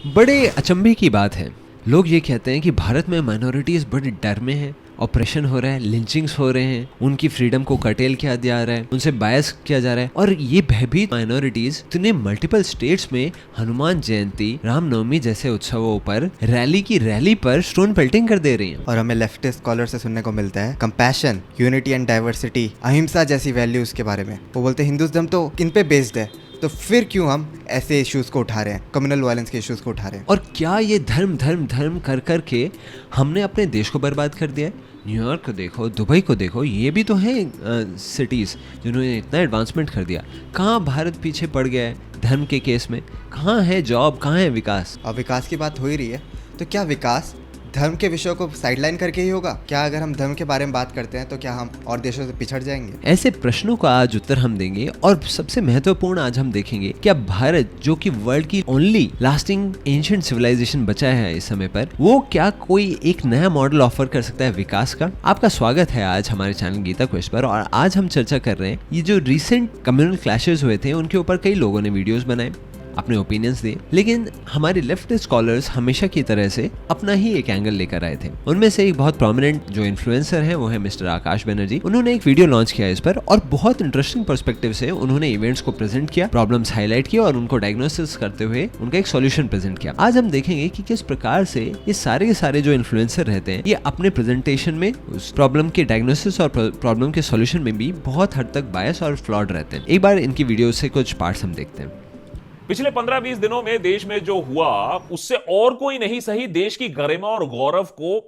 बड़े अचंभे की बात है, लोग ये कहते हैं कि भारत में माइनॉरिटीज़ बड़े डर में हैं, ऑपरेशन हो रहा है, लिंचिंग्स हो रहे हैं, उनकी फ्रीडम को कर्टेल किया जा रहा है, उनसे बायस किया जा रहा है। और ये भयभीत माइनॉरिटीज इतने मल्टीपल स्टेट्स में हनुमान जयंती, रामनवमी जैसे उत्सवों पर रैली पर स्टोन पेल्टिंग कर दे रही हैं। और हमें लेफ्टिस्ट स्कॉलर से सुनने को मिलता है कंपैशन, यूनिटी एंड डाइवर्सिटी, अहिंसा जैसी वैल्यूज के बारे में। वो बोलते हैं हिंदुइज्म तो इन पे बेस्ड है, तो फिर क्यों हम ऐसे इश्यूज को उठा रहे हैं, कम्युनल वायलेंस के इश्यूज को उठा रहे हैं। और क्या ये धर्म धर्म धर्म कर कर के हमने अपने देश को बर्बाद कर दिया है? न्यूयॉर्क को देखो, दुबई को देखो, ये भी तो हैं सिटीज़ जिन्होंने इतना एडवांसमेंट कर दिया। कहाँ भारत पीछे पड़ गया है धर्म के केस में? कहाँ है जॉब, कहाँ है विकास? अब विकास की बात हो ही रही है, तो क्या विकास धर्म के विषयों को साइडलाइन करके ही होगा? क्या अगर हम धर्म के बारे में बात करते हैं तो क्या हम और देशों से पिछड़ जाएंगे? ऐसे प्रश्नों का आज उत्तर हम देंगे। और सबसे महत्वपूर्ण आज हम देखेंगे क्या भारत, जो कि वर्ल्ड की ओनली लास्टिंग एंशिएंट सिविलाइजेशन बचा है इस समय पर, वो क्या कोई एक नया मॉडल ऑफर कर सकता है विकास का? आपका स्वागत है आज हमारे चैनल गीता क्वेस्ट पर। और आज हम चर्चा कर रहे हैं ये जो रिसेंट कम्युनल क्लैशेस हुए थे, उनके ऊपर कई लोगों ने वीडियोस बनाए, अपने ओपिनियंस दिए, लेकिन हमारे लेफ्ट स्कॉलर्स हमेशा की तरह से अपना ही एक एंगल लेकर आए थे। उनमें से एक बहुत प्रोमिनेंट जो इन्फ्लुएंसर है वो है मिस्टर आकाश बनर्जी। उन्होंने एक वीडियो लॉन्च किया इस पर और बहुत इंटरेस्टिंग पर्सपेक्टिव से उन्होंने इवेंट्स को प्रेजेंट किया, प्रॉब्लम्स हाईलाइट किया और उनको डायग्नोसिस करते हुए उनका एक सॉल्यूशन प्रेजेंट किया। आज हम देखेंगे कि किस प्रकार से ये सारे जो इन्फ्लुएंसर रहते हैं, ये अपने प्रेजेंटेशन में उस प्रॉब्लम के डायग्नोसिस और प्रॉब्लम के सॉल्यूशन में भी बहुत हद तक बायस और फ्लॉड रहते हैं। एक बार इनकी वीडियो से कुछ पार्ट्स हम देखते हैं। पिछले 15-20 दिनों में देश में जो हुआ उससे और कोई नहीं सही देश की गरिमा और गौरव को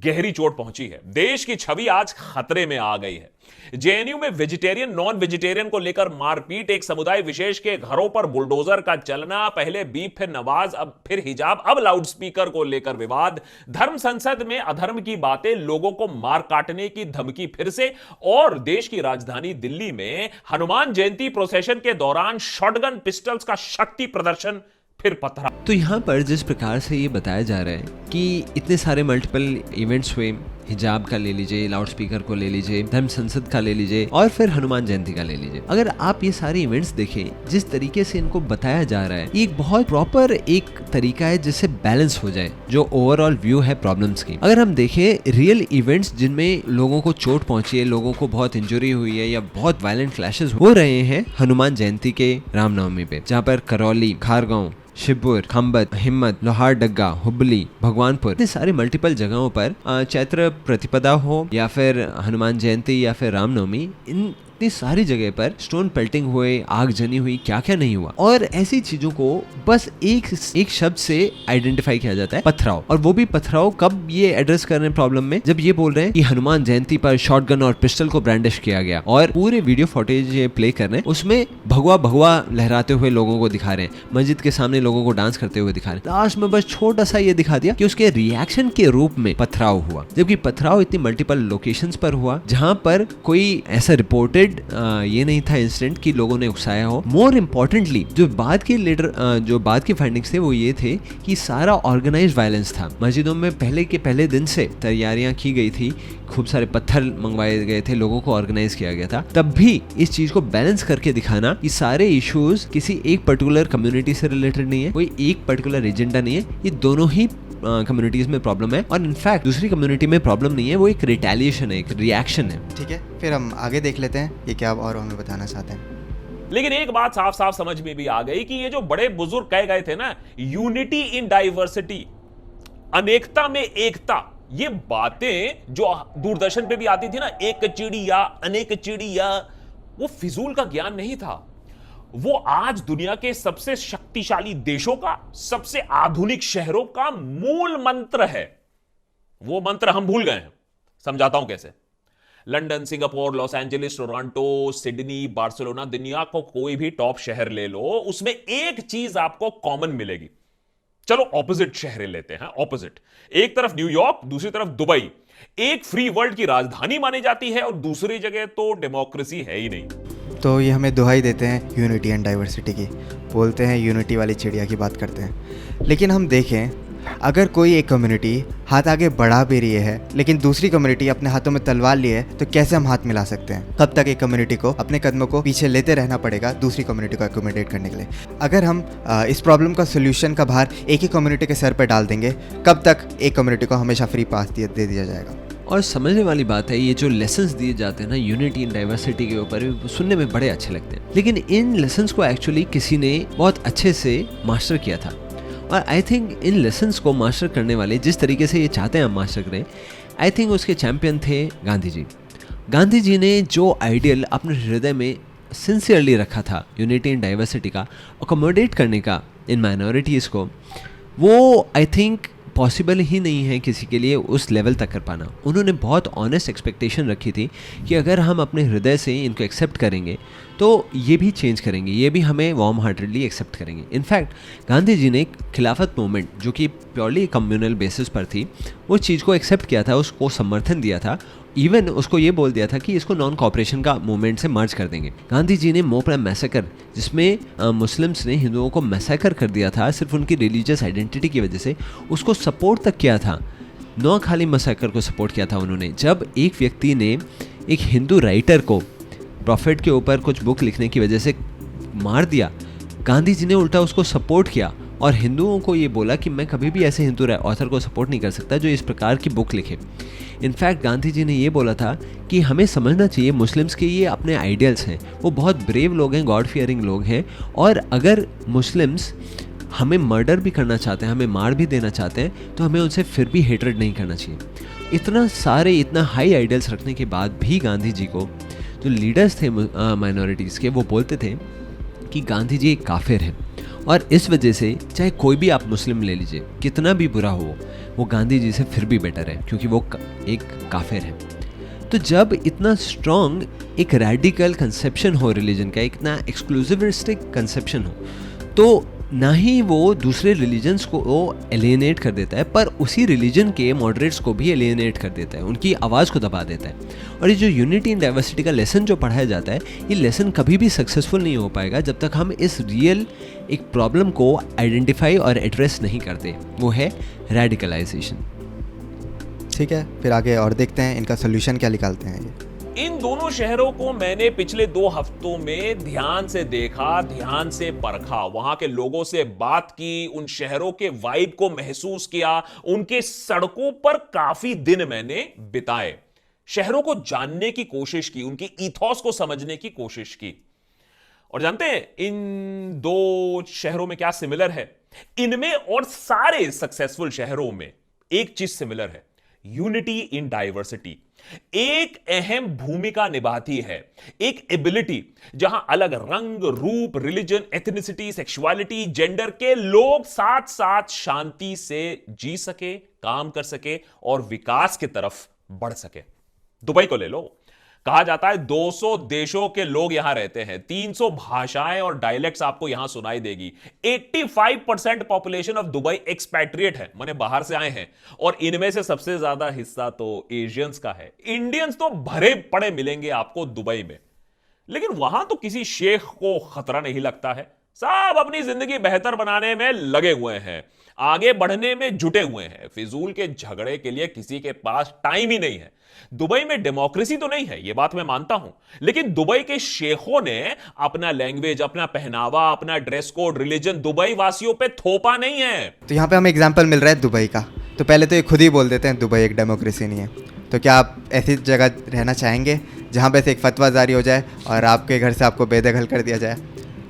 गहरी चोट पहुंची है। देश की छवि आज खतरे में आ गई है। जेएनयू में वेजिटेरियन नॉन वेजिटेरियन को लेकर मारपीट, एक समुदाय विशेष के घरों पर बुलडोजर का चलना, पहले बीप फिर नवाज अब फिर हिजाब, अब लाउडस्पीकर को लेकर विवाद, धर्म संसद में अधर्म की बातें, लोगों को मार काटने की धमकी फिर से, और देश की राजधानी दिल्ली में हनुमान जयंती प्रोसेशन के दौरान शॉटगन पिस्टल्स का शक्ति प्रदर्शन फिर पथरा। तो यहाँ पर जिस प्रकार से ये बताया जा रहा है कि इतने सारे मल्टीपल इवेंट्स हुए, हिजाब का ले लीजिए, लाउड स्पीकर को ले लीजिए, धर्म संसद का ले लीजिए और फिर हनुमान जयंती का ले लीजिए। अगर आप ये सारे इवेंट्स देखें, जिस तरीके से इनको बताया जा रहा है, ये एक बहुत प्रॉपर एक तरीका है जिससे बैलेंस हो जाए जो ओवरऑल व्यू है प्रॉब्लम्स की। अगर हम देखें रियल इवेंट्स जिनमें लोगों को चोट पहुंची है, लोगों को बहुत इंजरी हुई है या बहुत वायलेंट क्लैशेस हो रहे हैं हनुमान जयंती के रामनवमी पे, जहाँ पर करौली, खारगांव, शिवपुर, खंबत, हिम्मत, लोहारडग्गा, हुबली, भगवानपुर, इतने सारे मल्टीपल जगहों पर चैत्र प्रतिपदा हो या फिर हनुमान जयंती या फिर रामनवमी, इतनी सारी जगह पर स्टोन पेल्टिंग हुए, आग जनी हुई, क्या क्या नहीं हुआ। और ऐसी चीजों को बस एक शब्द से आइडेंटिफाई किया जाता है, पथराव। और वो भी पथराव कब ये एड्रेस कर रहे हैं प्रॉब्लम में, जब ये बोल रहे हैं कि हनुमान जयंती पर शॉटगन और पिस्टल को ब्रांडिश किया गया और पूरे वीडियो फुटेज ये प्ले कर रहे हैं, उसमें भगवा भगवा लहराते हुए लोगों को दिखा रहे हैं, मस्जिद के सामने लोगों को डांस करते हुए दिखा रहे हैं। लास्ट में बस छोटा सा ये दिखा दिया कि उसके रिएक्शन के रूप में पथराव हुआ, जबकि पथराव इतनी मल्टीपल लोकेशंस पर हुआ जहां पर कोई ऐसा रिपोर्टेड ये नहीं था इंसिडेंट कि लोगों ने उकसाया हो। मोर इम्पोर्टेंटली जो बाद के फाइंडिंग्स थे वो ये थे कि सारा ऑर्गेनाइज्ड वायलेंस था। मस्जिदों में पहले दिन से तैयारियां की गई थी, खूब सारे पत्थर मंगवाए गए थे, लोगों को ऑर्गेनाइज किया गया था। तब भी इस चीज को बैलेंस करके दिखाना, ये सारे इश्यूज किसी एक पर्टिकुलर कम्युनिटी से रिलेटेड नहीं है, कोई एक पर्टिकुलर एजेंडा नहीं है, ये दोनों ही कम्युनिटीज में प्रॉब्लम है। और इनफैक्ट दूसरी कम्युनिटी में प्रॉब्लम नहीं है, वो एक रिटेलिएशन है, एक रिएक्शन है। ठीक है, फिर हम आगे देख लेते हैं ये क्या और हमें बताना चाहते हैं। लेकिन एक बात साफ साफ समझ में भी आ गई कि ये जो बड़े बुजुर्ग कह गए थे ना, यूनिटी इन डाइवर्सिटी, अनेकता में एकता, ये बातें जो दूरदर्शन पे भी आती थी ना, एक चिड़िया अनेक चिड़िया, वो फिजूल का ज्ञान नहीं था। वो आज दुनिया के सबसे शक्तिशाली देशों का, सबसे आधुनिक शहरों का मूल मंत्र है। वो मंत्र हम भूल गए हैं। समझाता हूं कैसे। London, Singapore, Los Angeles, Toronto, Sydney, Barcelona, दुनिया को कोई भी टॉप शहर ले लो, उसमें एक चीज आपको कॉमन मिलेगी। चलो ऑपोजिट शहर लेते हैं, ऑपोजिट। एक तरफ न्यूयॉर्क, दूसरी तरफ दुबई। एक फ्री वर्ल्ड की राजधानी मानी जाती है और दूसरी जगह तो डेमोक्रेसी है ही नहीं। तो ये हमें दुहाई देते हैं यूनिटी एंड डाइवर्सिटी की, बोलते हैं यूनिटी वाली चिड़िया की बात करते हैं। लेकिन हम देखें अगर कोई एक कम्युनिटी हाथ आगे बढ़ा भी रही है लेकिन दूसरी कम्युनिटी अपने हाथों में तलवार लिए है, तो कैसे हम हाथ मिला सकते हैं? कब तक एक कम्युनिटी को अपने कदमों को पीछे लेते रहना पड़ेगा दूसरी कम्युनिटी को एकोमोडेट करने के लिए? अगर हम इस प्रॉब्लम का सोल्यूशन का भार एक ही कम्युनिटी के सर पर डाल देंगे, कब तक एक कम्युनिटी को हमेशा फ्री पास दे दिया जाएगा? और समझने वाली बात है, ये जो लेसन्स दिए जाते हैं ना यूनिटी इन डाइवर्सिटी के ऊपर, सुनने में बड़े अच्छे लगते हैं, लेकिन इन लेसन्स को एक्चुअली किसी ने बहुत अच्छे से मास्टर किया था। और आई थिंक इन लेसन्स को मास्टर करने वाले, जिस तरीके से ये चाहते हैं हम मास्टर करें, आई थिंक उसके चैम्पियन थे गांधी जी। गांधी जी ने जो आइडियल अपने हृदय में सिंसियरली रखा था यूनिटी इन डाइवर्सिटी का, अकोमोडेट करने का इन माइनॉरिटीज़ को, वो आई थिंक पॉसिबल ही नहीं है किसी के लिए उस लेवल तक कर पाना। उन्होंने बहुत ऑनेस्ट एक्सपेक्टेशन रखी थी कि अगर हम अपने हृदय से इनको एक्सेप्ट करेंगे तो ये भी चेंज करेंगे, ये भी हमें वार्म हार्टेडली एक्सेप्ट करेंगे। इनफैक्ट गांधी जी ने खिलाफत मूवमेंट, जो कि प्योरली कम्युनल बेसिस पर थी, उस चीज़ को एक्सेप्ट किया था, उसको समर्थन दिया था। इवन उसको ये बोल दिया था कि इसको नॉन कॉपरेशन का मूवमेंट से मर्ज कर देंगे। गांधी जी ने मोपरा मैसेकर, जिसमें मुस्लिम्स ने हिंदुओं को मैसेकर कर दिया था सिर्फ उनकी रिलीजियस आइडेंटिटी की वजह से, उसको सपोर्ट तक किया था। नौखाली मैसेकर को सपोर्ट किया था उन्होंने। जब एक व्यक्ति ने एक हिंदू राइटर को प्रॉफिट के ऊपर कुछ बुक लिखने की वजह से मार दिया, गांधी जी ने उल्टा उसको सपोर्ट किया और हिंदुओं को ये बोला कि मैं कभी भी ऐसे हिंदू ऑथर को सपोर्ट नहीं कर सकता जो इस प्रकार की बुक लिखे। इनफैक्ट गांधी जी ने ये बोला था कि हमें समझना चाहिए मुस्लिम्स के ये अपने आइडियल्स हैं, वो बहुत ब्रेव लोग हैं, गॉड फियरिंग लोग हैं, और अगर मुस्लिम्स हमें मर्डर भी करना चाहते हैं, हमें मार भी देना चाहते हैं, तो हमें उनसे फिर भी हेटरेड नहीं करना चाहिए। इतना हाई आइडियल्स रखने के बाद भी गांधी जी को, जो लीडर्स थे माइनॉरिटीज़ के, वो बोलते थे कि गांधी जी एक काफिर हैं, और इस वजह से चाहे कोई भी आप मुस्लिम ले लीजिए, कितना भी बुरा हो, वो गांधी जी से फिर भी बेटर है, क्योंकि वो एक काफिर है। तो जब इतना स्ट्रॉन्ग एक रैडिकल कंसेप्शन हो रिलीजन का, इतना एक्सक्लूसिविस्टिक कंसेप्शन हो, तो ना ही वो दूसरे रिलीजन्स को एलियनेट कर देता है, पर उसी रिलीजन के मॉडरेट्स को भी एलियनेट कर देता है, उनकी आवाज़ को दबा देता है। और ये जो यूनिटी इन डाइवर्सिटी का लेसन जो पढ़ाया जाता है, ये लेसन कभी भी सक्सेसफुल नहीं हो पाएगा जब तक हम इस रियल एक प्रॉब्लम को आइडेंटिफाई और एड्रेस नहीं करते, वो है रेडिकलाइजेशन। ठीक है, फिर आगे और देखते हैं इनका सोल्यूशन क्या निकालते हैं ये। इन दोनों शहरों को मैंने पिछले 2 हफ्तों में ध्यान से देखा, ध्यान से परखा, वहां के लोगों से बात की, उन शहरों के वाइब को महसूस किया, उनके सड़कों पर काफी दिन मैंने बिताए, शहरों को जानने की कोशिश की, उनकी ईथॉस को समझने की कोशिश की। और जानते हैं इन 2 शहरों में क्या सिमिलर है? इनमें और सारे सक्सेसफुल शहरों में एक चीज सिमिलर है, यूनिटी इन डाइवर्सिटी एक अहम भूमिका निभाती है, एक एबिलिटी जहां अलग रंग, रूप, रिलीजन, एथनिसिटी, सेक्सुअलिटी, जेंडर के लोग साथ साथ शांति से जी सके, काम कर सके और विकास की तरफ बढ़ सके। दुबई को ले लो, कहा जाता है 200 देशों के लोग यहां रहते हैं, 300 भाषाएं और डायलेक्ट्स आपको यहां सुनाई देगी। 85% पॉपुलेशन ऑफ दुबई एक्सपैट्रिएट है, माने बाहर से आए हैं, और इनमें से सबसे ज्यादा हिस्सा तो एशियंस का है। इंडियंस तो भरे पड़े मिलेंगे आपको दुबई में, लेकिन वहां तो किसी शेख को खतरा नहीं लगता है, सब अपनी जिंदगी बेहतर बनाने में लगे हुए हैं, आगे बढ़ने में जुटे हुए हैं, फिजूल के झगड़े के लिए किसी के पास टाइम ही नहीं है। दुबई में डेमोक्रेसी तो नहीं है, यह बात मैं मानता हूं, लेकिन दुबई के शेखों ने अपना लैंग्वेज, अपना पहनावा, अपना ड्रेस कोड, रिलीजन दुबई वासियों पे थोपा नहीं है। तो यहाँ पे हमें एग्जाम्पल मिल रहा है दुबई का। तो पहले तो ये खुद ही बोल देते हैं दुबई एक डेमोक्रेसी नहीं है। तो क्या आप ऐसी जगह रहना चाहेंगे जहाँ पे से एक फतवा जारी हो जाए और आपके घर से आपको बेदखल कर दिया जाए,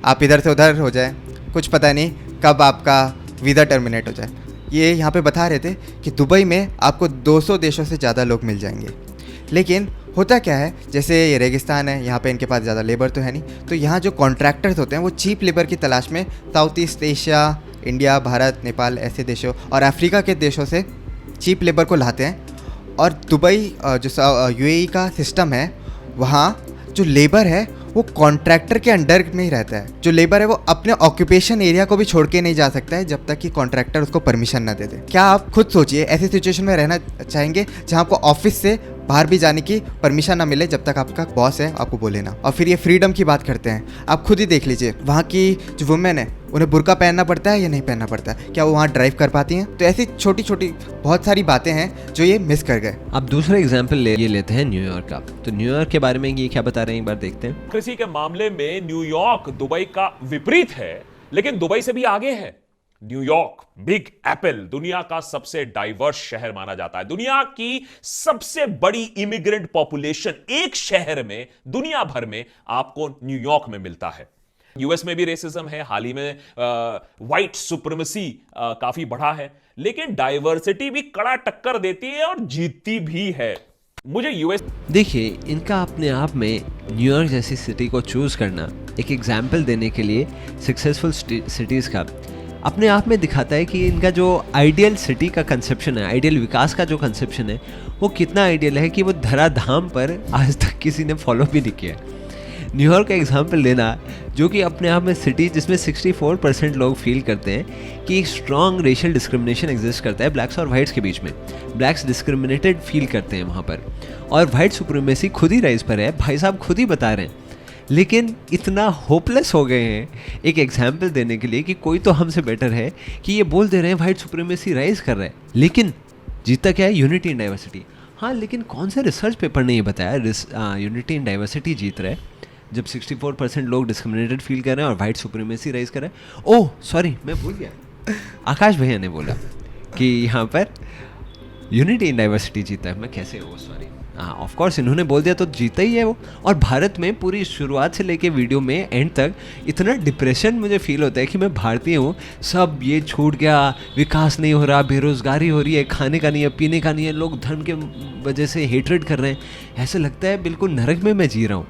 आप इधर से उधर हो जाए, कुछ पता नहीं कब आपका वीज़ा टर्मिनेट हो जाए? ये यहाँ पे बता रहे थे कि दुबई में आपको 200 देशों से ज़्यादा लोग मिल जाएंगे। लेकिन होता क्या है, जैसे ये रेगिस्तान है, यहाँ पे इनके पास ज़्यादा लेबर तो है नहीं, तो यहाँ जो कॉन्ट्रैक्टर्स होते हैं वो चीप लेबर की तलाश में south east Asia, India, Bharat, Nepal ऐसे देशों और अफ्रीका के देशों से चीप लेबर को लाते हैं। और दुबई जो यूएई का सिस्टम है, वहाँ जो लेबर है वो कॉन्ट्रैक्टर के अंडर में ही रहता है। जो लेबर है वो अपने ऑक्यूपेशन एरिया को भी छोड़ के नहीं जा सकता है जब तक कि कॉन्ट्रैक्टर उसको परमिशन ना दे दे। क्या आप खुद सोचिए, ऐसी सिचुएशन में रहना चाहेंगे जहाँ आपको ऑफिस से बाहर भी जाने की परमिशन ना मिले जब तक आपका बॉस है आपको बोले ना। और फिर ये फ्रीडम की बात करते हैं, आप खुद ही देख लीजिए वहाँ की जो वुमेन है उन्हें बुर्का पहनना पड़ता है या नहीं पहनना पड़ता है, क्या वो वहाँ ड्राइव कर पाती हैं? तो ऐसी छोटी छोटी बहुत सारी बातें हैं जो ये मिस कर गए। अब दूसरा एग्जाम्पल ये लेते हैं न्यूयॉर्क का। तो न्यूयॉर्क के बारे में ये क्या बता रहे हैं, एक बार देखते हैं। डेमोक्रेसी के मामले में न्यूयॉर्क दुबई का विपरीत है, लेकिन दुबई से भी आगे है। न्यूयॉर्क बिग एप्पल दुनिया का सबसे डाइवर्स शहर माना जाता है। दुनिया की सबसे बड़ी इमिग्रेंट पॉपुलेशन एक शहर में दुनिया भर में आपको न्यूयॉर्क में मिलता है। यूएस में भी रेसिज्म है, हाल ही में व्हाइट सुप्रीमेसी काफी बढ़ा है, लेकिन डाइवर्सिटी भी कड़ा टक्कर देती है और जीतती भी है। मुझे यूएस देखिए, इनका अपने आप में न्यूयॉर्क जैसी सिटी को चूज करना एक एग्जाम्पल देने के लिए सक्सेसफुल सिटीज का अपने आप में दिखाता है कि इनका जो आइडियल सिटी का कंसेप्शन है, आइडियल विकास का जो कंसेप्शन है, वो कितना आइडियल है कि वो धराधाम पर आज तक किसी ने फॉलो भी नहीं किया। न्यूयॉर्क का एग्जाम्पल लेना, जो कि अपने आप में सिटी जिसमें 64% लोग फील करते हैं कि एक स्ट्रॉन्ग रेशियल डिस्क्रिमिनेशन एग्जिस्ट करता है ब्लैक्स और वाइट्स के बीच में, ब्लैक्स डिस्क्रिमिनेटेड फील करते हैं वहाँ पर, और वाइट सुप्रीमेसी खुद ही राइज पर है, भाई साहब खुद ही बता रहे हैं। लेकिन इतना होपलेस हो गए हैं एक एग्जाम्पल देने के लिए कि कोई तो हमसे बेटर है, कि ये बोल दे रहे हैं वाइट सुप्रीमेसी राइज कर रहा है, लेकिन जीता क्या है? Unity in diversity. हाँ, लेकिन कौन से रिसर्च पेपर ने ये बताया यूनिटी इन डाइवर्सिटी जीत रहा है जब 64% लोग डिस्क्रिमिनेटेड फील कर रहे हैं और वाइट सुप्रीमेसी राइज कर रहे हैं? ओह सॉरी, मैं भूल गया, आकाश भैया ने बोला कि यहाँ पर यूनिटी इन डाइवर्सिटी जीता है। मैं कैसे हो, सॉरी, हाँ ऑफ कोर्स इन्होंने बोल दिया तो जीता ही है वो। और भारत में पूरी शुरुआत से लेके वीडियो में एंड तक इतना डिप्रेशन मुझे फील होता है कि मैं भारतीय हूँ, सब ये छूट गया, विकास नहीं हो रहा, बेरोज़गारी हो रही है, खाने का नहीं है, पीने का नहीं है, लोग धर्म के वजह से हेटरेड कर रहे हैं, ऐसा लगता है बिल्कुल नरक में मैं जी रहा हूँ।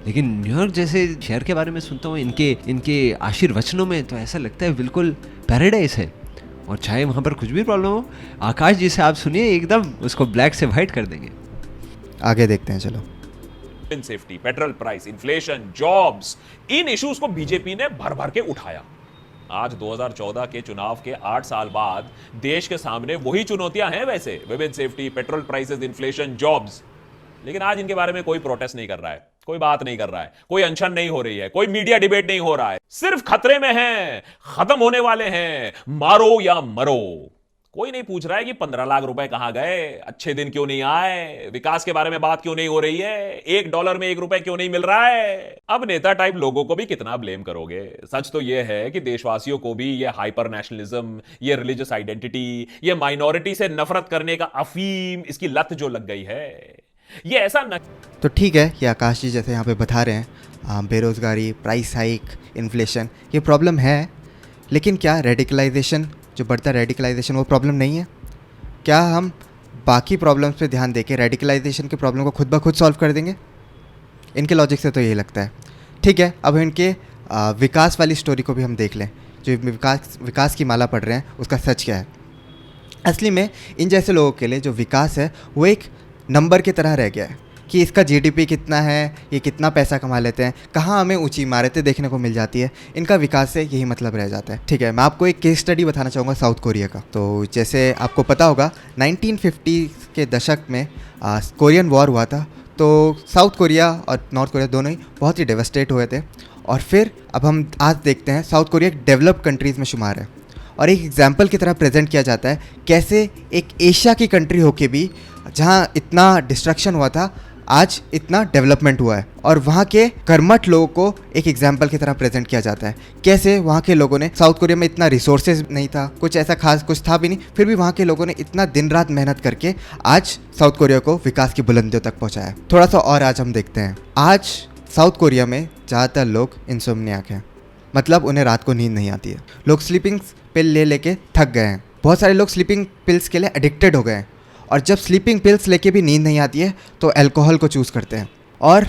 लेकिन न्यूयॉर्क जैसे शहर के बारे में सुनता हूँ, इनके आशीर्वचनों में, तो ऐसा लगता है बिल्कुल पैराडाइस है। और चाहे वहाँ पर कुछ भी प्रॉब्लम हो, आकाश जी से आप सुनिए, एकदम उसको ब्लैक से वाइट कर देंगे। आगे देखते हैं, चलो। Safety, petrol price, inflation, jobs, इन इश्यूज को बीजेपी ने भर भर के उठाया। आज 2014 के चुनाव के 8 साल बाद देश के सामने वही चुनौतियां हैं वैसे, women safety, petrol prices, inflation, jobs. लेकिन आज इनके बारे में कोई प्रोटेस्ट नहीं कर रहा है, कोई बात नहीं कर रहा है, कोई अनशन नहीं हो रही है, कोई मीडिया डिबेट नहीं हो रहा है। सिर्फ खतरे में हैं, खत्म होने वाले हैं, मारो या मरो। कोई नहीं पूछ रहा है कि 15 लाख रुपए कहां गए, अच्छे दिन क्यों नहीं आए, विकास के बारे में बात क्यों नहीं हो रही है, $1 में 1 रुपए क्यों नहीं मिल रहा है। अब नेता टाइप लोगों को भी कितना ब्लेम करोगे। सच तो यह है कि देशवासियों को भी ये हाइपर नेशनलिज्म, ये रिलीजियस आइडेंटिटी, ये माइनॉरिटी से नफरत करने का अफीम, इसकी लत जो लग गई है, ये ऐसा न। तो ठीक है कि आकाश जी जैसे यहाँ पे बता रहे हैं, बेरोज़गारी, प्राइस हाइक, इन्फ्लेशन, ये प्रॉब्लम है, लेकिन क्या रेडिकलाइजेशन, जो बढ़ता रेडिकलाइजेशन, वो प्रॉब्लम नहीं है? क्या हम बाकी प्रॉब्लम्स पे ध्यान देके रेडिकलाइजेशन के प्रॉब्लम को खुद ब खुद सॉल्व कर देंगे? इनके लॉजिक से तो यही लगता है। ठीक है, अब इनके विकास वाली स्टोरी को भी हम देख लें। जो विकास की माला पढ़ रहे हैं, उसका सच क्या है? असली में इन जैसे लोगों के लिए जो विकास है वो एक नंबर की तरह रह गया है कि इसका जीडीपी कितना है, ये कितना पैसा कमा लेते हैं, कहाँ हमें ऊंची इमारतें देखने को मिल जाती है, इनका विकास से यही मतलब रह जाता है। ठीक है, मैं आपको एक केस स्टडी बताना चाहूँगा साउथ कोरिया का। तो जैसे आपको पता होगा 1950 के दशक में कोरियन वॉर हुआ था, तो साउथ कोरिया और नॉर्थ कोरिया दोनों ही बहुत ही डेवस्टेट हुए थे। और फिर अब हम आज देखते हैं साउथ कोरिया एक डेवलप्ड कंट्रीज़ में शुमार है, और एक एग्जाम्पल की तरह प्रेजेंट किया जाता है कैसे एक एशिया की कंट्री होके भी, जहाँ इतना डिस्ट्रक्शन हुआ था, आज इतना डेवलपमेंट हुआ है। और वहाँ के कर्मठ लोगों को एक एग्जाम्पल की तरह प्रेजेंट किया जाता है कैसे वहाँ के लोगों ने, साउथ कोरिया में इतना रिसोर्सेज नहीं था, कुछ ऐसा खास कुछ था भी नहीं, फिर भी वहाँ के लोगों ने इतना दिन रात मेहनत करके आज साउथ कोरिया को विकास की बुलंदियों तक पहुँचाया। थोड़ा सा और आज हम देखते हैं, आज साउथ कोरिया में ज़्यादातर लोग इंसोम्नियाक हैं, मतलब उन्हें रात को नींद नहीं आती है। लोग स्लीपिंग पिल ले लेके थक गए हैं, बहुत सारे लोग स्लीपिंग पिल्स के लिए एडिक्टेड हो गए हैं, और जब स्लीपिंग पिल्स लेके भी नींद नहीं आती है तो अल्कोहल को चूज़ करते हैं। और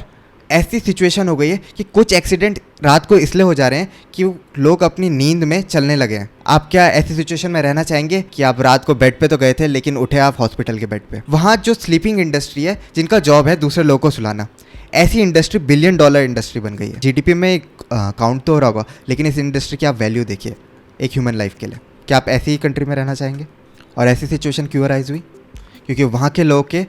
ऐसी सिचुएशन हो गई है कि कुछ एक्सीडेंट रात को इसलिए हो जा रहे हैं कि लोग अपनी नींद में चलने लगे हैं। आप क्या ऐसी सिचुएशन में रहना चाहेंगे कि आप रात को बेड पे तो गए थे लेकिन उठे आप हॉस्पिटल के बेड पे? वहाँ जो स्लीपिंग इंडस्ट्री है, जिनका जॉब है दूसरे लोगों को सुलाना, ऐसी इंडस्ट्री $1 बिलियन इंडस्ट्री बन गई है। जीडीपी में काउंट तो हो रहा होगा, लेकिन इस इंडस्ट्री की आप वैल्यू देखिए एक ह्यूमन लाइफ के लिए। क्या आप ऐसी ही कंट्री में रहना चाहेंगे? और ऐसी सिचुएशन क्यों राइज हुई? क्योंकि वहाँ के लोगों के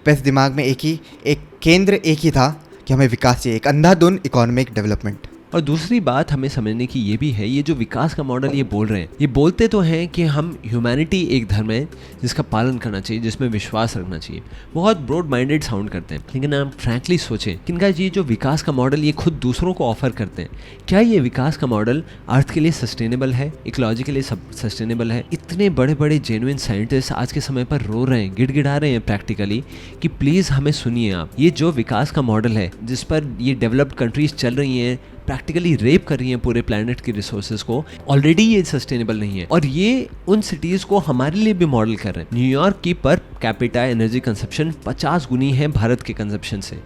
बस दिमाग में एक केंद्र एक ही था कि हमें विकास चाहिए, एक अंधाधुन इकोनॉमिक डेवलपमेंट। और दूसरी बात हमें समझने की ये भी है, ये जो विकास का मॉडल ये बोल रहे हैं, ये बोलते तो हैं कि हम ह्यूमैनिटी एक धर्म है जिसका पालन करना चाहिए, जिसमें विश्वास रखना चाहिए। बहुत ब्रॉड माइंडेड साउंड करते हैं, लेकिन आप फ्रैंकली सोचें कि इनका ये जो विकास का मॉडल ये खुद दूसरों को ऑफर करते हैं, क्या ये विकास का मॉडल अर्थ के लिए सस्टेनेबल है, इकोलॉजिकली सस्टेनेबल है? इतने बड़े बड़े जेन्युइन साइंटिस्ट आज के समय पर रो रहे हैं, गिड़गिड़ा रहे हैं प्रैक्टिकली कि प्लीज़ हमें सुनिए आप, ये जो विकास का मॉडल है जिस पर ये डेवलप्ड कंट्रीज चल रही हैं, प्रैक्टिकली रेप कर रही हैं पूरे प्लैनेट की रिसोर्सेज को, ऑलरेडी ये सस्टेनेबल नहीं है। और ये उन सिटीज़ को हमारे लिए भी मॉडल कर रहे हैं। न्यूयॉर्क की पर कैपिटा एनर्जी कंजप्शन 50 गुनी है भारत के कंजप्शन से,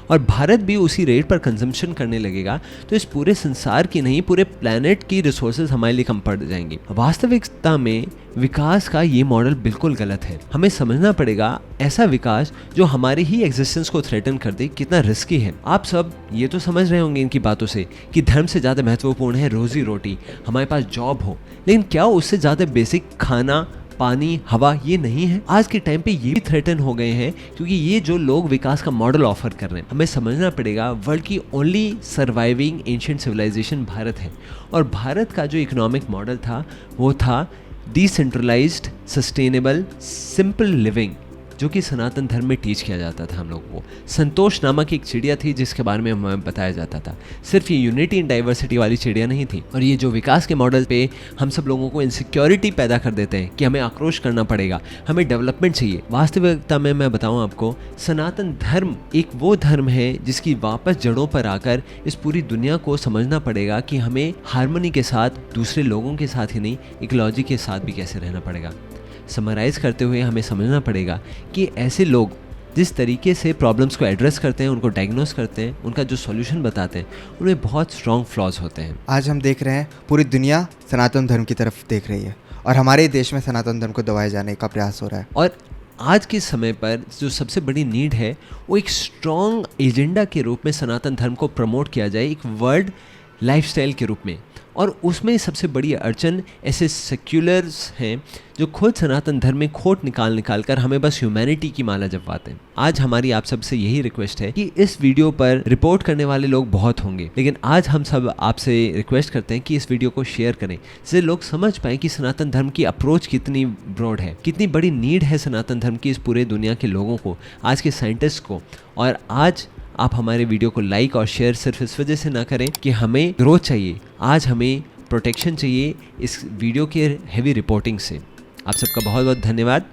और भारत भी उसी रेट पर कंजम्पशन करने लगेगा तो इस पूरे संसार की नहीं, पूरे प्लैनेट की रिसोर्सेज हमारे लिए कम पड़ जाएंगी। वास्तविकता में विकास का ये मॉडल बिल्कुल गलत है। हमें समझना पड़ेगा ऐसा विकास जो हमारे ही एग्जिस्टेंस को थ्रेटन कर दे कितना रिस्की है। आप सब ये तो समझ रहे होंगे इनकी बातों से कि धर्म से ज़्यादा महत्वपूर्ण है रोजी रोटी, हमारे पास जॉब हो, लेकिन क्या उससे ज़्यादा बेसिक खाना, पानी, हवा ये नहीं है? आज के टाइम पे ये भी थ्रेटन हो गए हैं क्योंकि ये जो लोग विकास का मॉडल ऑफर कर रहे हैं। हमें समझना पड़ेगा वर्ल्ड की only surviving ancient civilisation Bharat है, और भारत का जो इकोनॉमिक मॉडल था वो था डिसेंट्रलाइज्ड, सस्टेनेबल, सिंपल लिविंग, जो कि सनातन धर्म में टीच किया जाता था हम लोग को। संतोष नामक एक चिड़िया थी जिसके बारे में हमें बताया जाता था। सिर्फ ये यूनिटी इन डाइवर्सिटी वाली चिड़िया नहीं थी। और ये जो विकास के मॉडल पे हम सब लोगों को इनसिक्योरिटी पैदा कर देते हैं कि हमें आक्रोश करना पड़ेगा, हमें डेवलपमेंट चाहिए। वास्तविकता में मैं बताऊं आपको, सनातन धर्म एक वो धर्म है जिसकी वापस जड़ों पर आकर इस पूरी दुनिया को समझना पड़ेगा कि हमें हार्मनी के साथ, दूसरे लोगों के साथ ही नहीं, इकोलॉजी के साथ भी कैसे रहना पड़ेगा। समराइज करते हुए हमें समझना पड़ेगा कि ऐसे लोग जिस तरीके से प्रॉब्लम्स को एड्रेस करते हैं, उनको डायग्नोस करते हैं, उनका जो सॉल्यूशन बताते हैं, उनमें बहुत स्ट्रॉन्ग फ्लॉज होते हैं। आज हम देख रहे हैं पूरी दुनिया सनातन धर्म की तरफ देख रही है और हमारे देश में सनातन धर्म को दबाए जाने का प्रयास हो रहा है। और आज के समय पर जो सबसे बड़ी नीड है वो एक स्ट्रॉन्ग एजेंडा के रूप में सनातन धर्म को प्रमोट किया जाए, एक वर्ल्ड लाइफस्टाइल के रूप में। और उसमें सबसे बड़ी अड़चन ऐसे सेक्युलर्स हैं जो खुद सनातन धर्म में खोट निकाल कर हमें बस ह्यूमैनिटी की माला जपवाते हैं। आज हमारी आप सबसे यही रिक्वेस्ट है कि इस वीडियो पर रिपोर्ट करने वाले लोग बहुत होंगे, लेकिन आज हम सब आपसे रिक्वेस्ट करते हैं कि इस वीडियो को शेयर करें, जिससे लोग समझ पाएं कि सनातन धर्म की अप्रोच कितनी ब्रॉड है, कितनी बड़ी नीड है सनातन धर्म की इस पूरे दुनिया के लोगों को, आज के साइंटिस्ट को। और आज आप हमारे वीडियो को लाइक और शेयर सिर्फ इस वजह से ना करें कि हमें ग्रोथ चाहिए, आज हमें प्रोटेक्शन चाहिए इस वीडियो के हेवी रिपोर्टिंग से। आप सबका बहुत बहुत धन्यवाद।